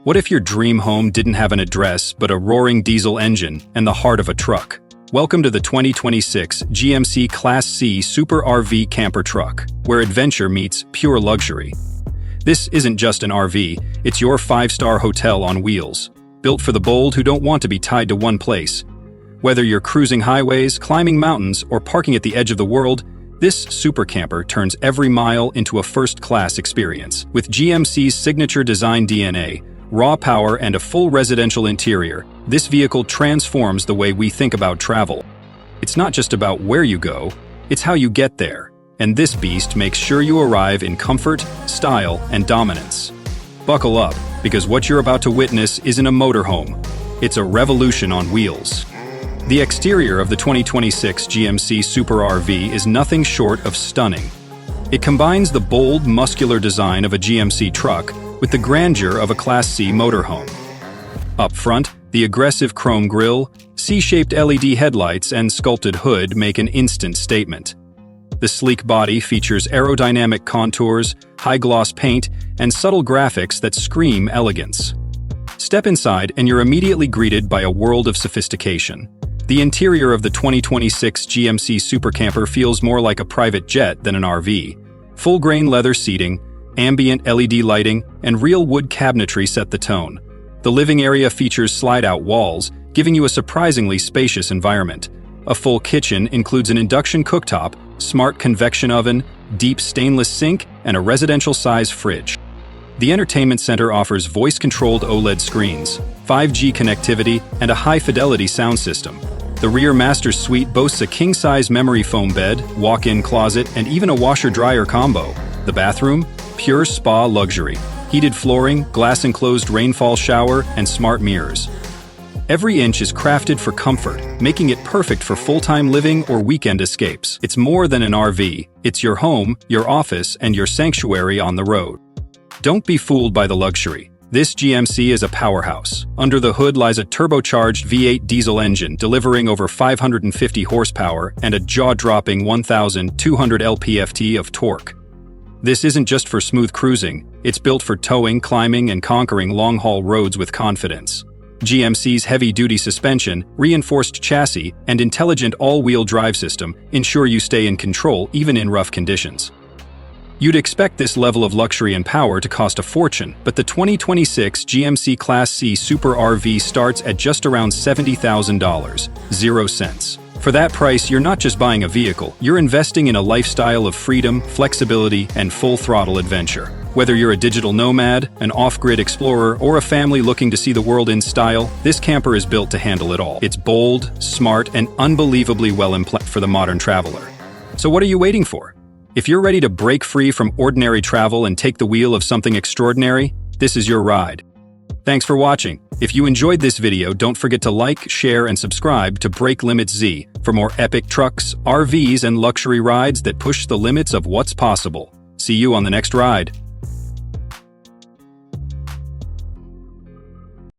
What if your dream home didn't have an address but a roaring diesel engine and the heart of a truck? Welcome to the 2026 GMC Class C Super RV Camper Truck, where adventure meets pure luxury. This isn't just an RV, it's your five-star hotel on wheels, built for the bold who don't want to be tied to one place. Whether you're cruising highways, climbing mountains, or parking at the edge of the world, this super camper turns every mile into a first-class experience. With GMC's signature design DNA, raw power, and a full residential interior, this vehicle transforms the way we think about travel. It's not just about where you go, it's how you get there. And this beast makes sure you arrive in comfort, style, and dominance. Buckle up, because what you're about to witness isn't a motorhome. It's a revolution on wheels. The exterior of the 2026 GMC Super RV is nothing short of stunning. It combines the bold, muscular design of a GMC truck with the grandeur of a Class C motorhome. Up front, the aggressive chrome grille, C-shaped LED headlights, and sculpted hood make an instant statement. The sleek body features aerodynamic contours, high-gloss paint, and subtle graphics that scream elegance. Step inside and you're immediately greeted by a world of sophistication. The interior of the 2026 GMC Super Camper feels more like a private jet than an RV. Full-grain leather seating, ambient LED lighting, and real wood cabinetry set the tone. The living area features slide-out walls, giving you a surprisingly spacious environment. A full kitchen includes an induction cooktop, smart convection oven, deep stainless sink, and a residential-size fridge. The entertainment center offers voice-controlled OLED screens, 5G connectivity, and a high-fidelity sound system. The rear master suite boasts a king-size memory foam bed, walk-in closet, and even a washer-dryer combo. The bathroom? Pure spa luxury. Heated flooring, glass-enclosed rainfall shower, and smart mirrors. Every inch is crafted for comfort, making it perfect for full-time living or weekend escapes. It's more than an RV. It's your home, your office, and your sanctuary on the road. Don't be fooled by the luxury. This GMC is a powerhouse. Under the hood lies a turbocharged V8 diesel engine delivering over 550 horsepower and a jaw-dropping 1,200 lp-ft of torque. This isn't just for smooth cruising, it's built for towing, climbing, and conquering long-haul roads with confidence. GMC's heavy-duty suspension, reinforced chassis, and intelligent all-wheel drive system ensure you stay in control even in rough conditions. You'd expect this level of luxury and power to cost a fortune, but the 2026 GMC Class C Super RV starts at just around $70,000, 0 cents. For that price, you're not just buying a vehicle, you're investing in a lifestyle of freedom, flexibility, and full-throttle adventure. Whether you're a digital nomad, an off-grid explorer, or a family looking to see the world in style, this camper is built to handle it all. It's bold, smart, and unbelievably well-implemented for the modern traveler. So what are you waiting for? If you're ready to break free from ordinary travel and take the wheel of something extraordinary, this is your ride. Thanks for watching. If you enjoyed this video, don't forget to like, share, and subscribe to Break Limits Z for more epic trucks, RVs, and luxury rides that push the limits of what's possible. See you on the next ride.